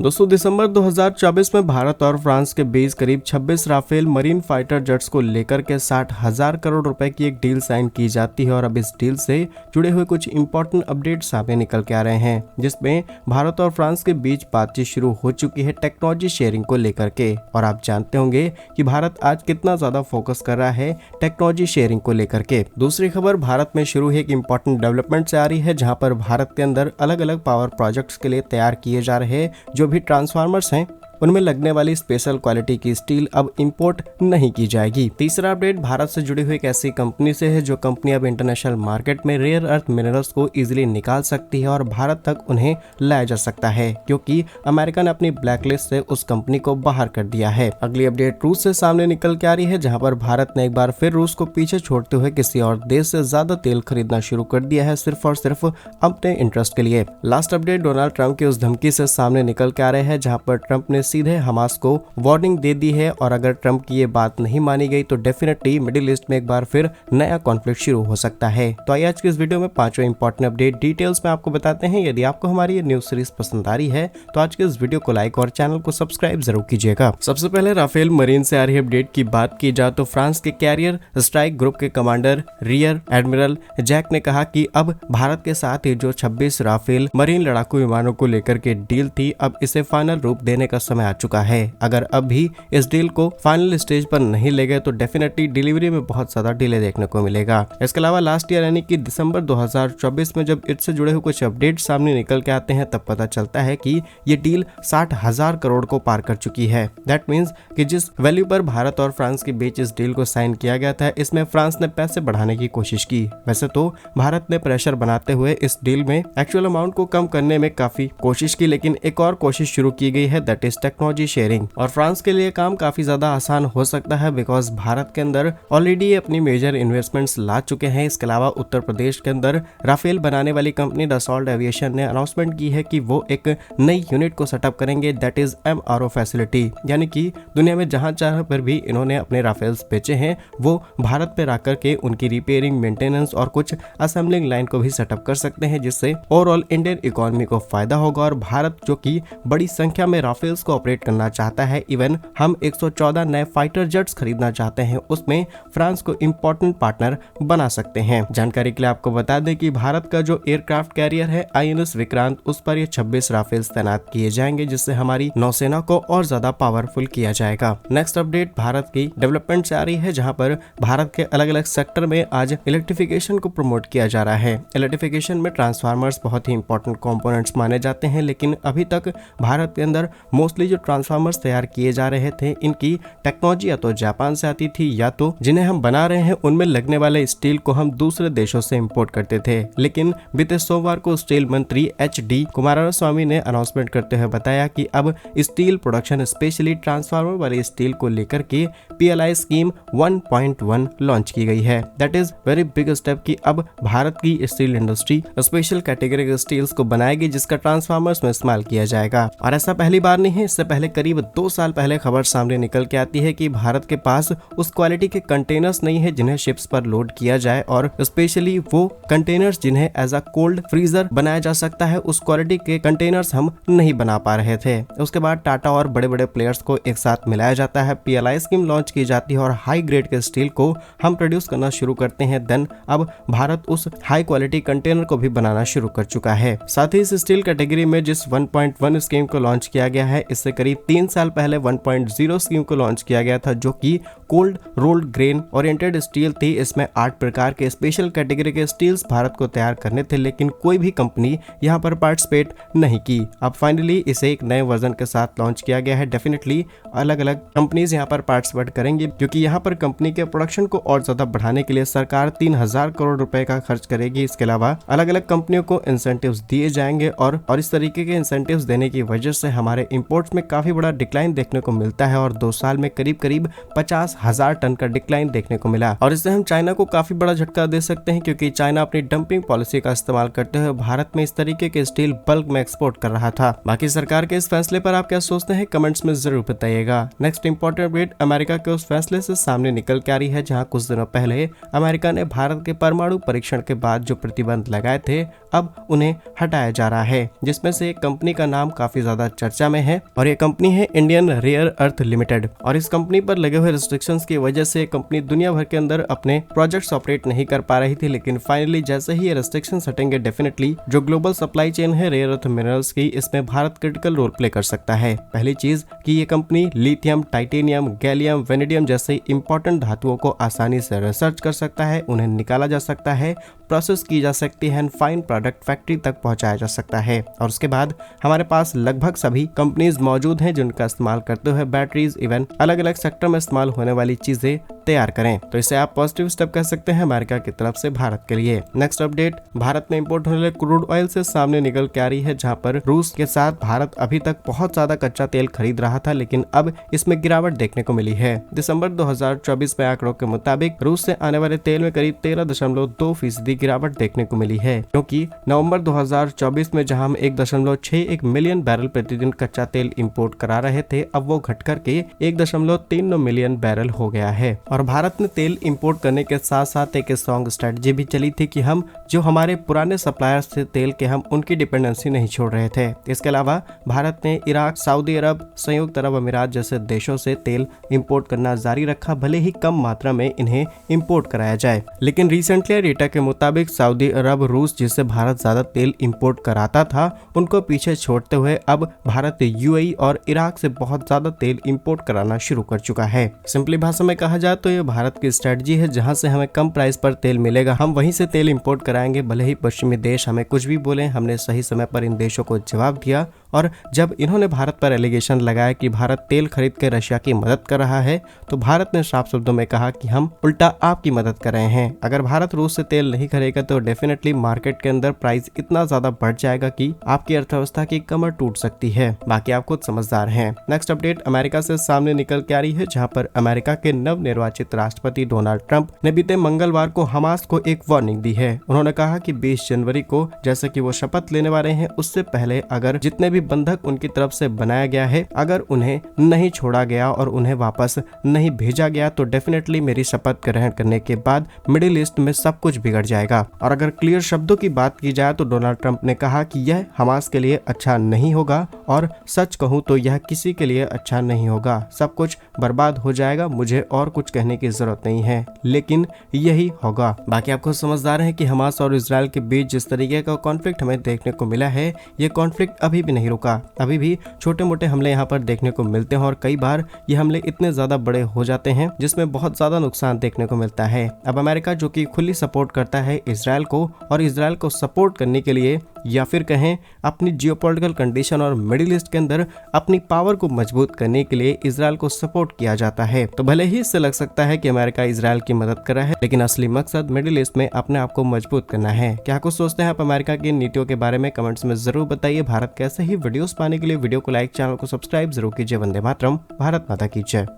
दोस्तों दिसंबर 2024 में भारत और फ्रांस के बीच करीब 26 राफेल मरीन फाइटर जेट्स को लेकर के 60,000 करोड़ रुपए की एक डील साइन की जाती है और अब इस डील से जुड़े हुए कुछ इंपॉर्टेंट अपडेट सामने निकल के आ रहे हैं, जिसमें भारत और फ्रांस के बीच बातचीत शुरू हो चुकी है टेक्नोलॉजी शेयरिंग को लेकर के। और आप जानते होंगे कि भारत आज कितना ज्यादा फोकस कर रहा है टेक्नोलॉजी शेयरिंग को लेकर के। दूसरी खबर भारत में शुरू एक इंपॉर्टेंट डेवलपमेंट से आ रही है, जहां पर भारत के अंदर अलग अलग पावर प्रोजेक्ट्स के लिए तैयार किए जा रहे जो भी ट्रांसफार्मर्स हैं उनमें लगने वाली स्पेशल क्वालिटी की स्टील अब इंपोर्ट नहीं की जाएगी। तीसरा अपडेट भारत से जुड़ी हुई एक ऐसी कंपनी से है जो कंपनी अब इंटरनेशनल मार्केट में रेयर अर्थ मिनरल्स को इजीली निकाल सकती है और भारत तक उन्हें लाया जा सकता है, क्योंकि अमेरिका ने अपनी ब्लैकलिस्ट से उस कंपनी को बाहर कर दिया है। अगली अपडेट रूस से सामने निकल के आ रही है, जहां पर भारत ने एक बार फिर रूस को पीछे छोड़ते हुए किसी और देश से ज्यादा तेल खरीदना शुरू कर दिया है, सिर्फ और सिर्फ अपने इंटरेस्ट के लिए। लास्ट अपडेट डोनाल्ड ट्रंप की उस धमकी से सामने निकल के आ रहे हैं, जहां पर ट्रंप ने सीधे हमास को वार्निंग दे दी है और अगर ट्रंप की ये बात नहीं मानी गई तो डेफिनेटली मिडिल ईस्ट में एक बार फिर नया कॉन्फ्लिक्ट शुरू हो सकता है। तो आइए आज की इस वीडियो में पांचों इंपॉर्टेंट अपडेट डिटेल्स में आपको बताते हैं। यदि आपको हमारी ये न्यूज सीरीज पसंद आ रही है तो आज के इस वीडियो को लाइक और चैनल को सब्सक्राइब जरूर कीजिएगा। सबसे पहले राफेल मरीन से आ रही अपडेट की बात की जाए तो फ्रांस के कैरियर स्ट्राइक ग्रुप के कमांडर रियर एडमिरल जैक ने कहा कि अब भारत के साथ ही जो 26 राफेल मरीन लड़ाकू विमानों को लेकर के डील थी, अब इसे फाइनल रूप देने का समय आ चुका है। अगर अब भी इस डील को फाइनल स्टेज पर नहीं ले गए तो डेफिनेटली डिलीवरी में बहुत ज्यादा डिले देखने को मिलेगा। इसके अलावा लास्ट ईयर यानी कि दिसंबर 2024 में जब इससे जुड़े हुए कुछ अपडेट सामने निकल के आते हैं तब पता चलता है कि ये डील 60,000 करोड़ को पार कर चुकी है। दैट मींस कि जिस वैल्यू पर भारत और फ्रांस के बीच इस डील को साइन किया गया था, इसमें फ्रांस ने पैसे बढ़ाने की कोशिश की। वैसे तो भारत ने प्रेशर बनाते हुए इस डील में एक्चुअल अमाउंट को कम करने में काफी कोशिश की, लेकिन एक और कोशिश शुरू की गई है, दैट इज टेक्नोलॉजी शेयरिंग। और फ्रांस के लिए काम काफी ज्यादा आसान हो सकता है बिकॉज भारत के अंदर ऑलरेडी अपनी मेजर इन्वेस्टमेंट्स ला चुके हैं। इसके अलावा उत्तर प्रदेश के अंदर राफेल बनाने वाली कंपनी दसॉल्ट एविएशन ने अनाउंसमेंट की है कि वो एक नई यूनिट को सेटअप करेंगे, दैट इज MRO फैसिलिटी, यानी कि दुनिया में जहां चाह पर भी इन्होंने अपने राफेल्स बेचे हैं वो भारत पे आकर के उनकी रिपेयरिंग, मेंटेनेंस और कुछ असेंबलिंग लाइन को भी सेटअप कर सकते हैं, जिससे ओवरऑल इंडियन इकोनॉमी को फायदा होगा। और भारत जो कि बड़ी संख्या में राफेल्स को ऑपरेट करना चाहता है, इवन हम 114 नए फाइटर जेट्स खरीदना चाहते हैं, उसमें फ्रांस को इंपॉर्टेंट पार्टनर बना सकते हैं। जानकारी के लिए आपको बता दें कि भारत का जो एयरक्राफ्ट कैरियर है INS विक्रांत, उस पर ये 26 राफेल्स तैनात किए जाएंगे, जिससे हमारी नौसेना को और ज्यादा पावरफुल किया जाएगा। नेक्स्ट अपडेट भारत की डेवलपमेंट से आ रही है, जहां पर भारत के अलग अलग सेक्टर में आज इलेक्ट्रिफिकेशन को प्रमोट किया जा रहा है। इलेक्ट्रिफिकेशन में ट्रांसफार्मर्स बहुत ही इंपॉर्टेंट कंपोनेंट्स माने जाते हैं, लेकिन अभी तक भारत के अंदर मोस्टली जो ट्रांसफार्मर्स तैयार किए जा रहे थे, इनकी टेक्नोलॉजी या तो जापान से आती थी या तो जिन्हें हम बना रहे हैं उनमें लगने वाले स्टील को हम दूसरे देशों से इंपोर्ट करते थे। लेकिन बीते सोमवार को स्टील मंत्री HD कुमारस्वामी ने अनाउंसमेंट करते हुए बताया कि अब स्टील प्रोडक्शन स्पेशली ट्रांसफार्मर वाले स्टील को लेकर के PLI स्कीम 1.1 लॉन्च की गई है। That is very big step कि अब भारत की स्टील इंडस्ट्री स्पेशल कैटेगरी के स्टील्स को बनाएगी जिसका ट्रांसफार्मर्स में इस्तेमाल किया जाएगा। और ऐसा पहली बार नहीं है, इससे पहले करीब 2 साल पहले खबर सामने निकल के आती है कि भारत के पास उस क्वालिटी के कंटेनर्स नहीं है जिन्हें शिप्स पर लोड किया जाए, और स्पेशली वो कंटेनर्स जिन्हें एज अ कोल्ड फ्रीजर बनाया जा सकता है, उस क्वालिटी के कंटेनर्स हम नहीं बना पा रहे थे। उसके बाद टाटा और बड़े बड़े प्लेयर्स को एक साथ मिलाया जाता है, PLI स्कीम लॉन्च की जाती है और हाई ग्रेड के स्टील को हम प्रोड्यूस करना शुरू करते हैं। देन अब भारत उस हाई क्वालिटी कंटेनर को भी बनाना शुरू कर चुका है। साथ ही इस स्टील कैटेगरी में जिस 1.1 स्कीम को लॉन्च किया गया है, इससे करीब 3 साल पहले 1.0 स्कीम को लॉन्च किया गया था, जो कि cold rolled grain oriented steel थी। इसमें 8 प्रकार के स्पेशल कैटेगरी के स्टील्स भारत को तैयार करने थे, लेकिन कोई भी कंपनी यहां पर पार्टिसिपेट नहीं की। अब फाइनली इसे एक नए वर्जन के साथ लॉन्च किया गया है। डेफिनेटली अलग अलग कंपनीज यहां पर पार्टिसिपेट करेंगी, क्योंकि यहां पर कंपनी के प्रोडक्शन को और ज्यादा बढ़ाने के लिए सरकार 3,000 करोड़ रुपए का खर्च करेगी। इसके अलावा अलग अलग कंपनियों को इंसेंटिव्स दिए जाएंगे और इस तरीके के इंसेंटिव्स देने की वजह से हमारे इंपोर्ट्स में काफी बड़ा डिक्लाइन देखने को मिलता है और 2 साल में करीब 50,000 टन का डिक्लाइन देखने को मिला। और इससे हम चाइना को काफी बड़ा झटका दे सकते हैं, क्योंकि चाइना अपनी डंपिंग पॉलिसी का इस्तेमाल करते हुए भारत में इस तरीके के स्टील बल्क में एक्सपोर्ट कर रहा था। बाकी सरकार के इस फैसले पर आप क्या सोचते हैं, कमेंट्स में जरूर बताइएगा। नेक्स्ट इंपॉर्टेंट अपडेट अमेरिका के उस फैसले से सामने निकल के आ रही है, जहां कुछ दिनों पहले अमेरिका ने भारत के परमाणु परीक्षण के बाद जो प्रतिबंध लगाए थे, अब उन्हें हटाया जा रहा है, जिसमें से एक कंपनी का नाम काफी ज्यादा चर्चा में है और ये कंपनी है इंडियन रेयर अर्थ लिमिटेड। और इस कंपनी पर लगे हुए रिस्ट्रिक्शंस की वजह से कंपनी दुनिया भर के अंदर अपने प्रोजेक्ट्स ऑपरेट नहीं कर पा रही थी, लेकिन फाइनली जैसे ही ये रिस्ट्रिक्शंस हटेंगे, डेफिनेटली जो ग्लोबल सप्लाई चेन है रेयर अर्थ मिनरल्स की, इसमें भारत क्रिटिकल रोल प्ले कर सकता है। पहली चीज कि ये company lithium, titanium, gallium, vanadium जैसे इंपॉर्टेंट धातुओं को आसानी से रिसर्च कर सकता है, उन्हें निकाला जा सकता है, प्रोसेस की जा सकती है, फाइन प्रोडक्ट फैक्ट्री तक पहुंचाया जा सकता है। और उसके बाद हमारे पास लगभग सभी कंपनीज मौजूद हैं जिनका इस्तेमाल करते हुए बैटरीज, इवन अलग अलग सेक्टर में इस्तेमाल होने वाली चीजें तैयार करें। तो इसे आप पॉजिटिव स्टेप कह सकते हैं अमेरिका की तरफ से भारत के लिए। नेक्स्ट अपडेट, भारत में इंपोर्ट होने वाले क्रूड ऑयल से सामने निकल के आ रही है, जहां पर रूस के साथ भारत अभी तक बहुत ज्यादा कच्चा तेल खरीद रहा था, लेकिन अब इसमें गिरावट देखने को मिली है। दिसंबर 2024 में आंकड़ों के मुताबिक रूस से आने वाले तेल में करीब 13.2% गिरावट देखने को मिली है, क्योंकि नवंबर 2024 में जहां हम 1.61 मिलियन बैरल प्रतिदिन कच्चा तेल इंपोर्ट करा रहे थे, अब वो घट करके 1.39 मिलियन बैरल हो गया है। और भारत ने तेल इंपोर्ट करने के साथ साथ एक स्ट्रॉन्ग स्ट्रेटजी भी चली थी कि हम जो हमारे पुराने सप्लायर्स थे तेल के, हम उनकी डिपेंडेंसी नहीं छोड़ रहे थे। इसके अलावा भारत ने इराक, सऊदी अरब, संयुक्त अरब अमीरात जैसे देशों से तेल इंपोर्ट करना जारी रखा, भले ही कम मात्रा में इन्हें इंपोर्ट कराया जाए। लेकिन रिसेंटली डेटा के मुताबिक सऊदी अरब, रूस जिससे भारत ज्यादा तेल इंपोर्ट कराता था, उनको पीछे छोड़ते हुए अब भारत यूएई और इराक से बहुत ज्यादा तेल इंपोर्ट कराना शुरू कर चुका है। सिंपली भाषा में कहा जाए तो ये भारत की स्ट्रेटजी है, जहां से हमें कम प्राइस पर तेल मिलेगा, हम वहीं से तेल इंपोर्ट कराएंगे, भले ही पश्चिमी देश हमें कुछ भी बोले। हमने सही समय पर इन देशों को जवाब दिया, और जब इन्होंने भारत पर एलिगेशन लगाया कि भारत तेल खरीद के रशिया की मदद कर रहा है, तो भारत ने साफ शब्दों में कहा कि हम उल्टा आपकी मदद कर रहे हैं। अगर भारत रूस से तेल नहीं खरीदेगा तो डेफिनेटली मार्केट के अंदर प्राइस इतना ज्यादा बढ़ जाएगा कि आपकी अर्थव्यवस्था की कमर टूट सकती है। बाकी आप खुद समझदार हैं। नेक्स्ट अपडेट अमेरिका से सामने निकल के आ रही है, जहां पर अमेरिका के नव निर्वाचित राष्ट्रपति डोनाल्ड ट्रंप ने बीते मंगलवार को हमास को एक वार्निंग दी है। उन्होंने कहा कि 20 जनवरी को जैसे कि वो शपथ लेने वाले हैं, उससे पहले अगर जितने भी बंधक उनकी तरफ से बनाया गया है, अगर उन्हें नहीं छोड़ा गया और उन्हें वापस नहीं भेजा गया, तो डेफिनेटली मेरी शपथ ग्रहण करने के बाद मिडिल ईस्ट में सब कुछ बिगड़ जाएगा। और अगर क्लियर शब्दों की बात की जाए तो डोनाल्ड ट्रंप ने कहा कि यह हमास के लिए अच्छा नहीं होगा, और सच कहूं तो यह किसी के लिए अच्छा नहीं होगा। सब कुछ बर्बाद हो जाएगा, मुझे और कुछ कहने की जरूरत नहीं है, लेकिन यही होगा। बाकी आपको समझदार है कि हमास और इजराइल के बीच जिस तरीके का कॉन्फ्लिक्ट हमें देखने को मिला है, ये कॉन्फ्लिक्ट अभी भी नहीं रुका। अभी भी छोटे मोटे हमले यहाँ पर देखने को मिलते हैं, और कई बार ये हमले इतने ज्यादा बड़े हो जाते हैं जिसमें बहुत ज्यादा नुकसान देखने को मिलता है। अब अमेरिका जो कि खुली सपोर्ट करता है इजराइल को, और इजराइल को सपोर्ट करने के लिए या फिर कहें अपनी जियोपॉलिटिकल कंडीशन और मिडिल ईस्ट के अंदर अपनी पावर को मजबूत करने के लिए इजराइल को सपोर्ट किया जाता है। तो भले ही इससे लग सकता है कि अमेरिका इजराइल की मदद कर रहा है, लेकिन असली मकसद मिडिल ईस्ट में अपने आप को मजबूत करना है। क्या कुछ सोचते हैं आप अमेरिका की नीतियों के बारे में? कमेंट्स में जरूर बताइए। भारत कैसे ही वीडियोस पाने के लिए वीडियो को लाइक, चैनल को सब्सक्राइब जरूर कीजिए। वंदे मातरम, भारत माता की जय।